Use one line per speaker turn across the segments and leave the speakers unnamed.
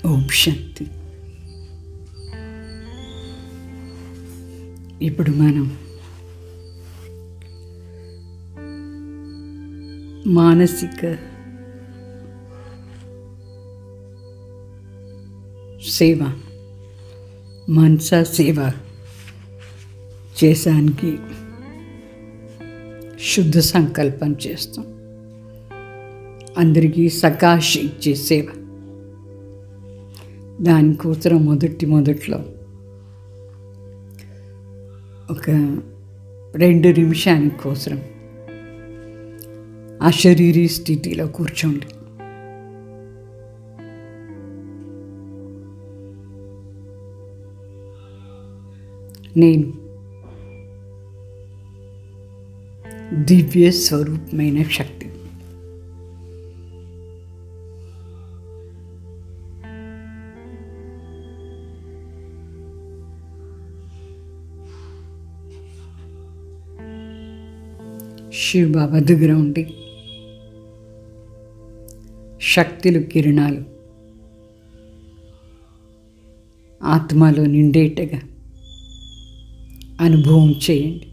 ఓం శాంతి. ఇప్పుడు మనం మానసిక సేవ, మనసా సేవ చేసానికి శుద్ధ సంకల్పం చేస్తాం. అందరికీ సకాశ ఇచ్చే సేవ. దానికోసం మొదట్లో ఒక 2 నిమిషాల కోసం అశరీరీ స్థితిలో కూర్చోండి. నేను దివ్య స్వరూపమైన శక్తి. శివ బాబా దగ్గర ఉండి శక్తులు కిరణాలు ఆత్మలో నిండేటగా అనుభవం చేయండి.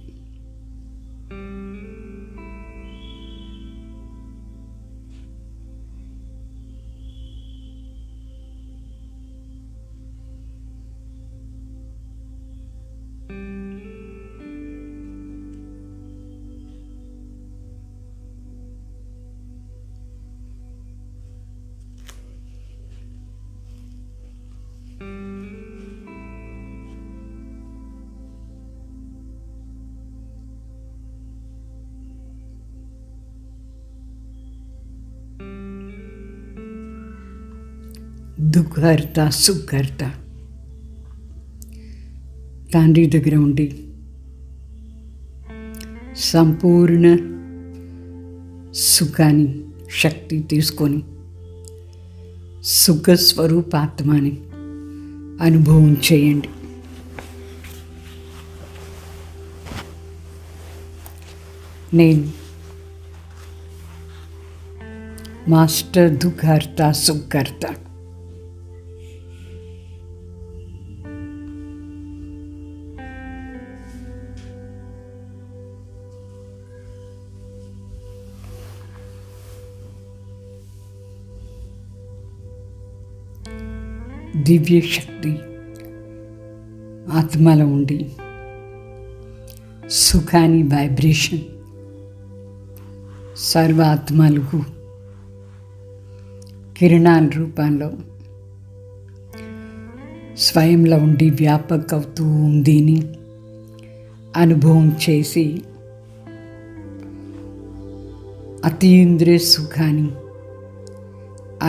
దుఃఖహర్త సుఖహర్త తండ్రి దగ్గర ఉండి సంపూర్ణ సుఖాన్ని శక్తి తీసుకొని సుఖస్వరూపాత్మని అనుభవం చేయండి. నేను మాస్టర్ దుఃఖహర్త సుఖహర్త దివ్య శక్తి ఆత్మలో ఉండి సుఖాని వైబ్రేషన్ సర్వ ఆత్మలకు కిరణాల రూపంలో స్వయంలో ఉండి వ్యాపక అవుతూ ఉందిని అనుభవం చేసి అతీంద్రియ సుఖాన్ని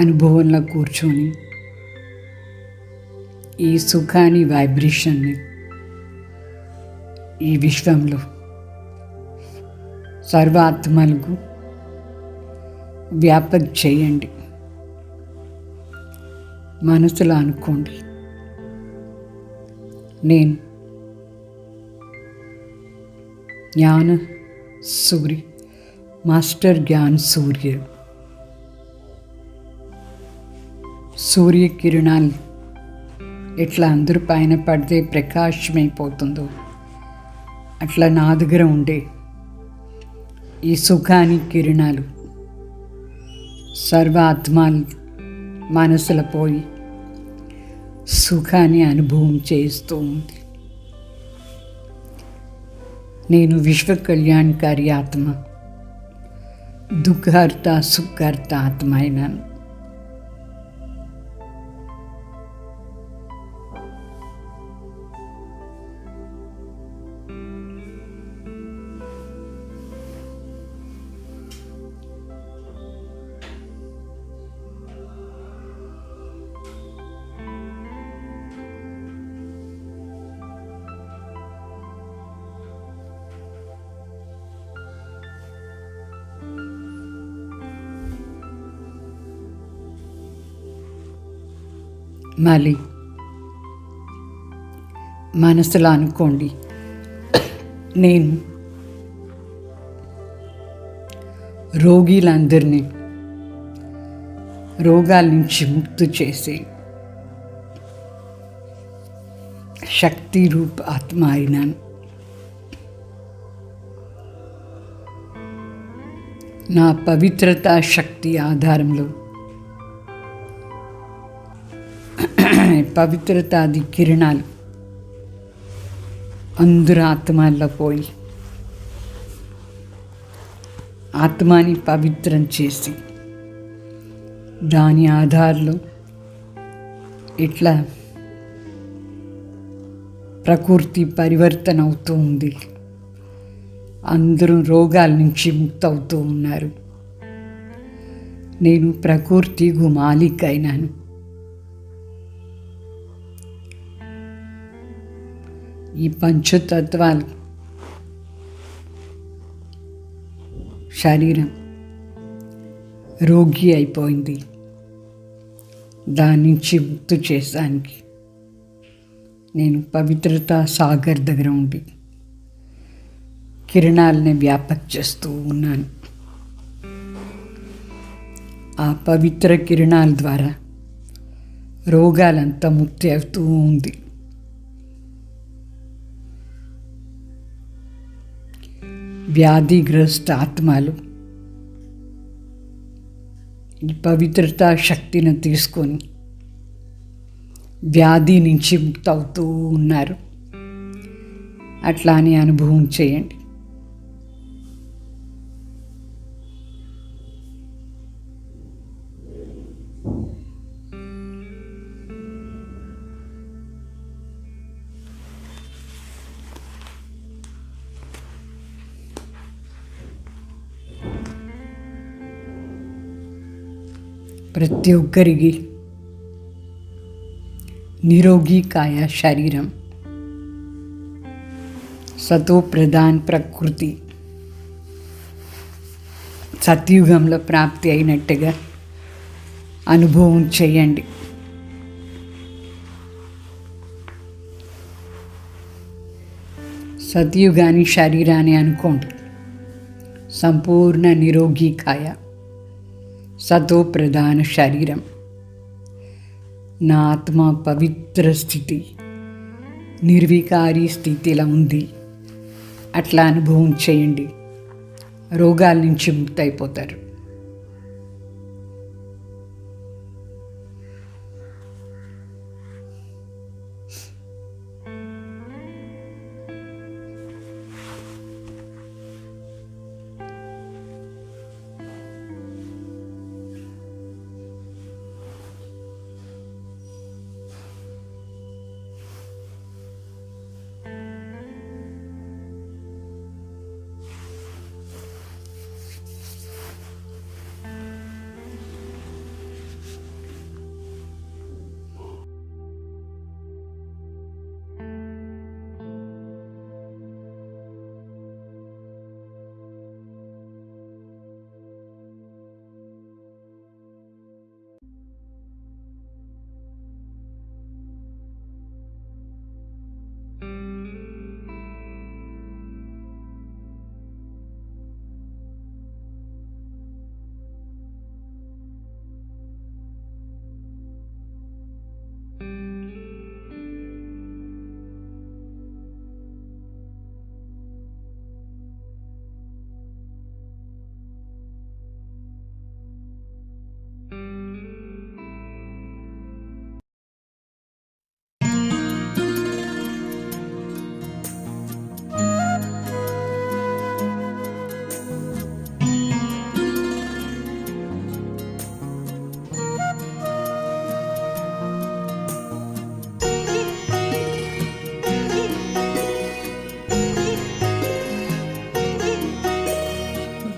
అనుభవంలో కూర్చొని ఈ సుఖాన్ని వైబ్రేషన్ని ఈ విశ్వంలో సర్వాత్మలకు వ్యాపక చేయండి. మనసులో అనుకోండి, నేను జ్ఞాన సూర్య మాస్టర్ జ్ఞాన సూర్యకిరణాలు ఎట్లా అందరూ పైన పడితే ప్రకాశమైపోతుందో అట్లా నా దగ్గర ఉండే ఈ సుఖాని కిరణాలు సర్వ ఆత్మలు మనసులో పోయి సుఖాన్ని అనుభవం చేస్తూ ఉంది. నేను విశ్వ కళ్యాణకారి ఆత్మ, దుఃఖహర్త సుఖహర్త ఆత్మ అయినాను. మళ్ళీ మనసులో అనుకోండి, నేను రోగులందరినీ రోగాల నుంచి ముక్తి చేసే శక్తి రూప ఆత్మ అయినాను. నా పవిత్రత శక్తి ఆధారంలో పవిత్రతాది కిరణాలు అందరూ ఆత్మల్లో పోయి ఆత్మని పవిత్రం చేసి దాని ఆధారంలో ఇట్లా ప్రకృతి పరివర్తన అవుతూ ఉంది. అందరూ రోగాల నుంచి ముక్తి అవుతూ ఉన్నారు. నేను ప్రకృతికు మాలిక్ అయినాను. ఈ పంచతత్వాలు శరీరం రోగి అయిపోయింది. దాని నుంచి ముక్తి చేసానికి నేను పవిత్రతా సాగర్ దగ్గర ఉండి కిరణాలని వ్యాపక చేస్తూ ఉన్నాను. ఆ పవిత్ర కిరణాల ద్వారా రోగాలంతా ముక్తి అవుతూ ఉంది. వ్యాధిగ్రస్త ఆత్మలు ఈ పవిత్రతా శక్తిని తీసుకొని వ్యాధి నుంచి ముక్తి అవుతూ ఉన్నారు. అట్లా అని అనుభవం చేయండి. ప్రతి ఒక్కరికి నిరోగి కాయ శరీరం, సతో ప్రధాన్ ప్రకృతి సత్యుగంలో ప్రాప్తి అయినట్టుగా అనుభవం చేయండి. సత్యుగాని శరీరాన్ని అనుకోండి. సంపూర్ణ నిరోగి కాయ, సతో ప్రధాన శరీరం. నా ఆత్మ పవిత్ర స్థితి, నిర్వికారి స్థితిలో ఉంది. అట్లా అనుభవం చేయండి. రోగాల నుంచి ముక్తి అయిపోతారు.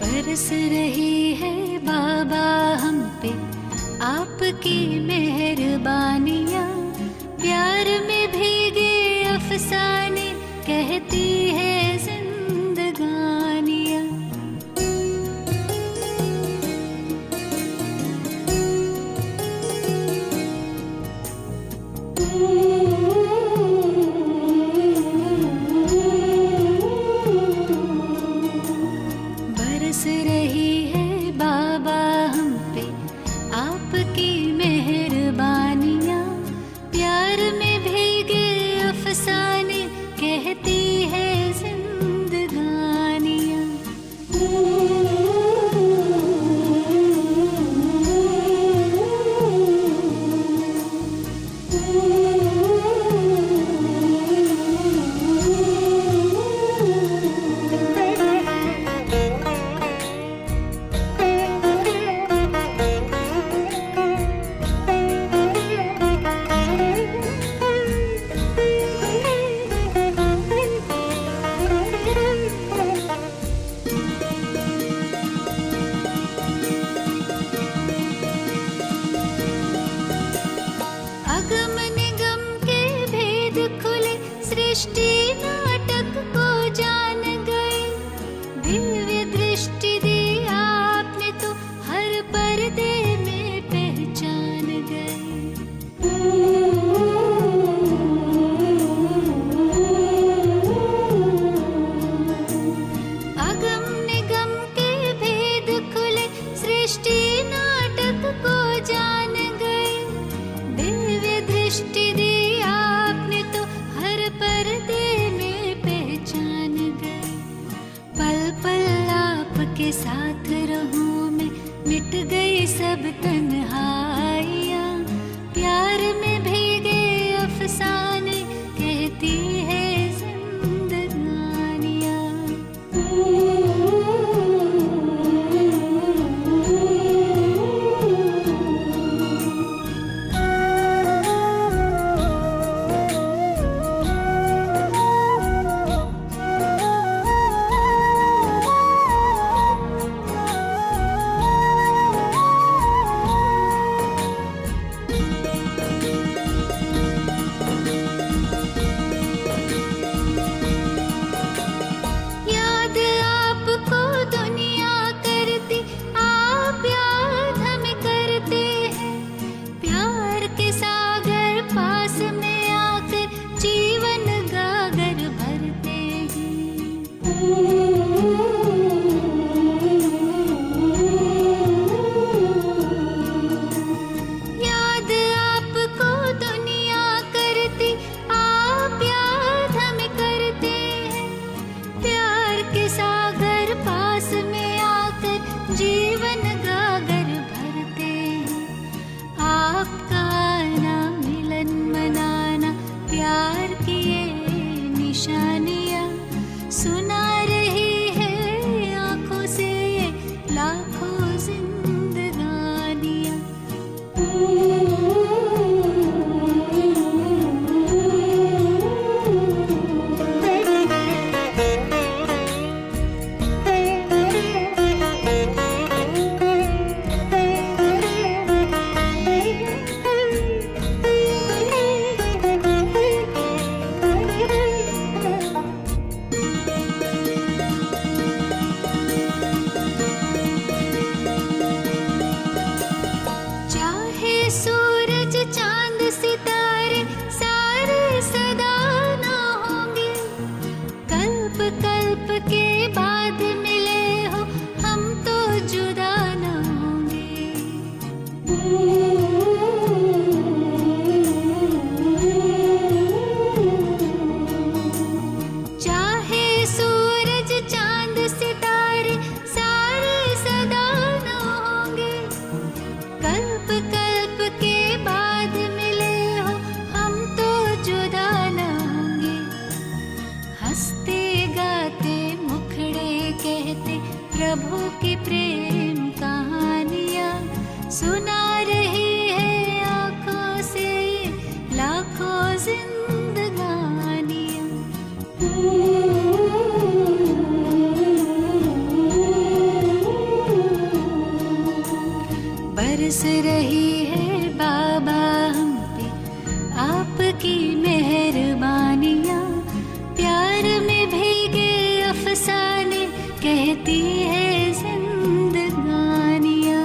बरस रही है बाबा हम पे आपकी मेहरबानियाँ, प्यार में भीगे अफसाने कहती है जिंदगानियाँ। बरस रही है बाबा हम पे आपकी मेहरबानियाँ, प्यार में भीगे अफसाने कहती है जिंदगानियाँ। अगम निगम के भेद खुले, सृष्टि नाटक को जान गए, दिव्य दृष्टि दी आपने तो हर पर्दे में पहचान गए। अगम निगम के भेद खुले, सृष्टि नाटक को जान गए, दिव्य दृष्टि दी आपने तो हर पर्दे में पहचान गए। पल पल आपके साथ रहूं मैं, मिट गई सब तन्हाइयाँ, प्यार में भीगे अफसाने कहती है जिंदगानियाँ। सुना रही है आँखों से लाखों जिंदगानियाँ। बरस रही है बाबा हम पे आपकी मेहरबानियाँ। प्यार में भीगे अफसाने कहती है जिंदगानियाँ।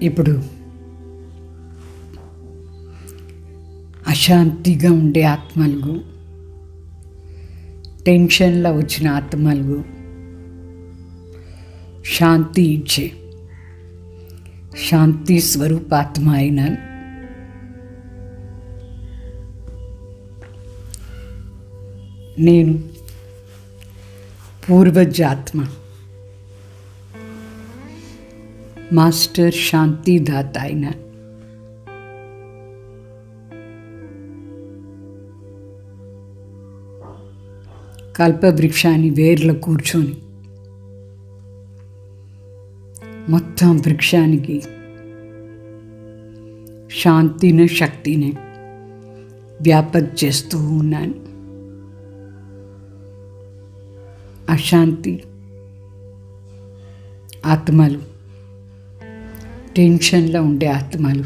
ఇప్పుడు అశాంతిగా ఉండే ఆత్మలు, టెన్షన్లో వచ్చిన ఆత్మలు శాంతి ఇచ్చే శాంతి స్వరూపాత్మ అయిన నేను పూర్వజాత్మ మాస్టర్ శాంతిదాత అయిన కల్పవృక్షాన్ని వేర్ల కూర్చొని మొత్తం వృక్షానికి శాంతిని శక్తిని వ్యాపక చేస్తూ ఉన్నాను. అశాంతి ఆత్మలు, టెన్షన్లో ఉండే ఆత్మలు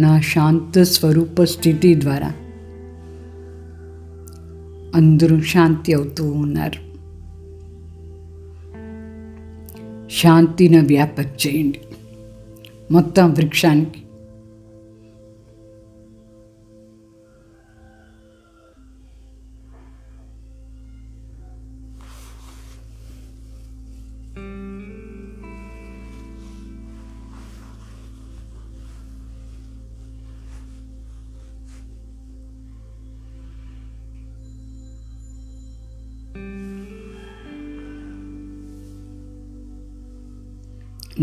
నా శాంత స్వరూప స్థితి ద్వారా అందరూ శాంతి అవుతూ ఉన్నారు. శాంతిని వ్యాపక చేయండి మొత్తం వృక్షానికి.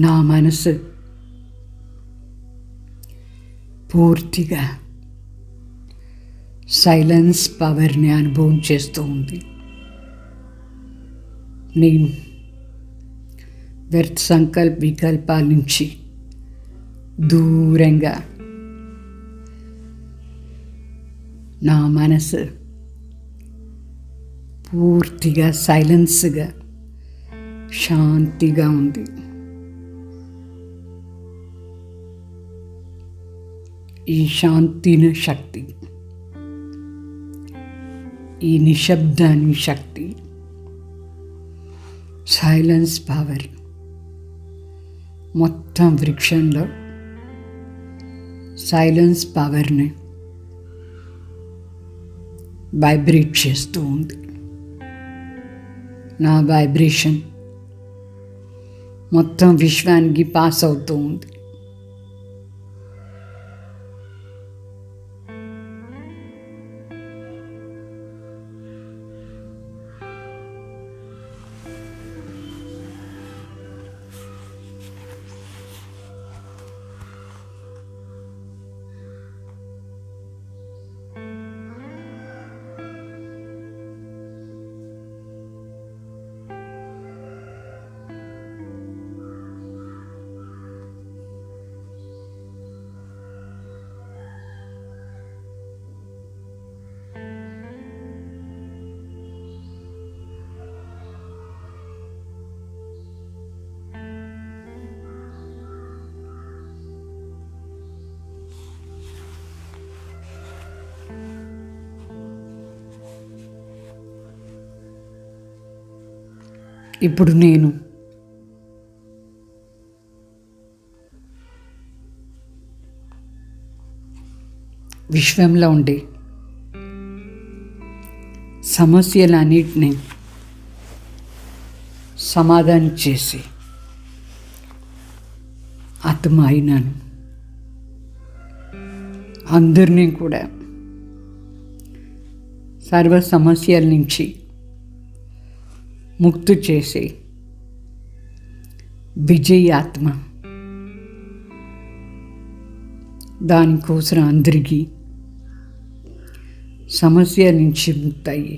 నా మనసు పూర్తిగా సైలెన్స్ పవర్ని అనుభవం చేస్తూ ఉంది. నేను వ్యర్థ వికల్పాల నుంచి దూరంగా నా మనసు పూర్తిగా సైలెన్స్గా శాంతిగా ఉంది. ఈ శాంతిని శక్తి, ఈ నిశ్శబ్దాన్ని శక్తి, సైలెన్స్ పవర్ మొత్తం వృక్షంలో సైలెన్స్ పవర్ని వైబ్రేట్ చేస్తూ ఉంది. నా వైబ్రేషన్ మొత్తం విశ్వానికి పాస్ అవుతూ ఉంది. ఇప్పుడు నేను విశ్వంలో ఉండే సమస్యలన్నిటినీ సమాధానం చేసి ఆత్మ అయినాను. అందరినీ కూడా సర్వ సమస్యల నుంచి ముక్తి చేసే విజయాత్మ. దానికోసం అందరికీ సమస్య నుంచి ముక్తయ్యి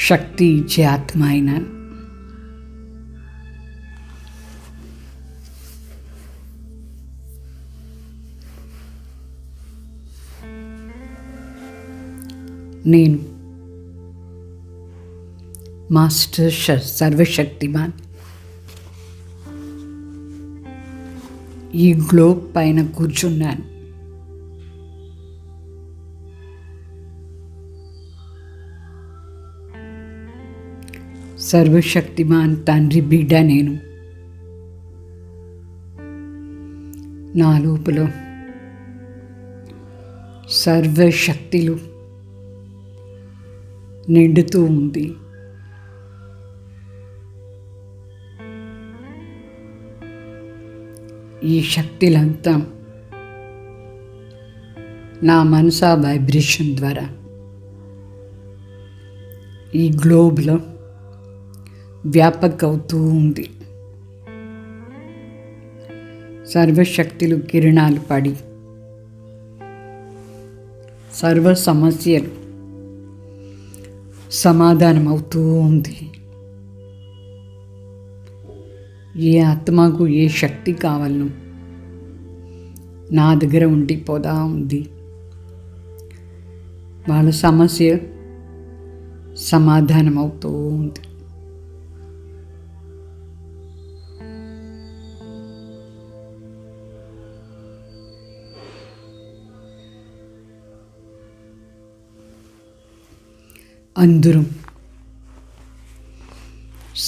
శక్తి ఇచ్చే ఆత్మ అయినాను. నేను మాస్టర్ సర్వశక్తిమాన్ ఈ గ్లోబ్ పైన కూర్చున్నాను. సర్వశక్తిమాన్ తండ్రి బిడ్డ నేను. నా లోపల సర్వశక్తులు నిండుతూ ఉంది. ఈ శక్తులంతా నా మనసా వైబ్రేషన్ ద్వారా ఈ గ్లోబ్లో వ్యాపక అవుతూ ఉంది. సర్వశక్తులు కిరణాలు పడి సర్వ సమస్యలు సమాధానం అవుతూ ఉంది. ఏ ఆత్మకు ఏ శక్తి కావాలనో నా దగ్గర ఉండిపోదా ఉంది. వాళ్ళ సమస్య సమాధానం అవుతూ ఉంది. అందరూ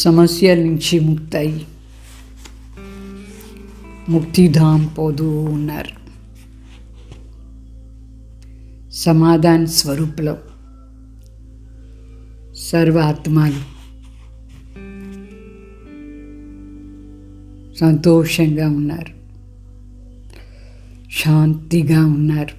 సమస్యల నుంచి ముక్తయి ముక్తిధామ్ పోతూ ఉన్నారు. సమాధాన స్వరూపంలో సర్వ ఆత్మలు సంతోషంగా ఉన్నారు, శాంతిగా ఉన్నారు.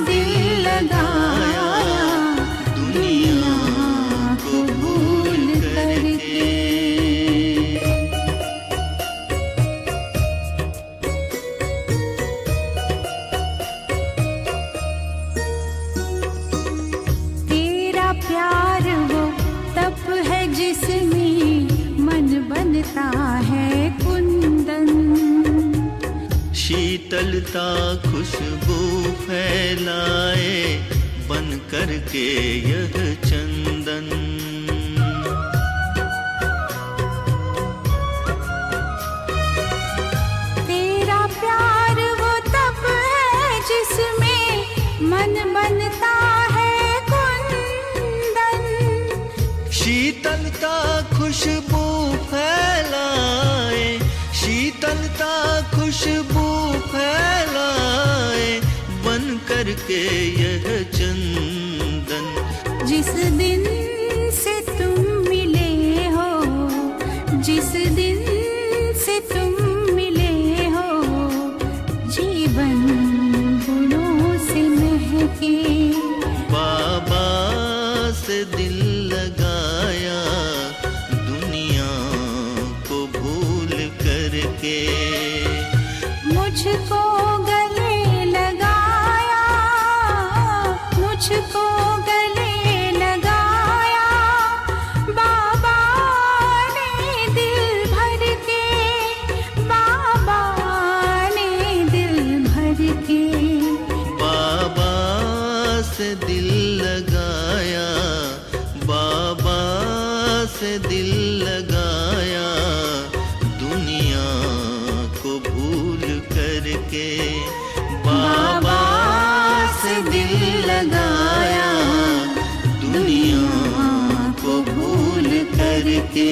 दिल लगाया दुनिया को भूल
बनता है कुंदन।
शीतलता खुशबू फैलाए बन करके यह चंदन।
तेरा प्यार वो तप है जिसमें मन बनता है कुंदन।
शीतलता खुशबू फैलाए, शीतलता खुशबू फैलाए बन करके यह चंदन।
जिस दिन से तुम मिले हो, जिस दिन से तुम मिले हो, जीवन गुणों से महके।
बाबा से दिल लगाया दुनिया को भूल करके।
मुझको गले लगाया, मुझको गले लगाया बाबा ने दिल भर के, बाबा ने दिल भर के।
बाबा से दिल लगाया, बाबा से दिल लगाया दुनिया को भूल करके। बाबा से दिल लगाया दुनिया को भूल करके।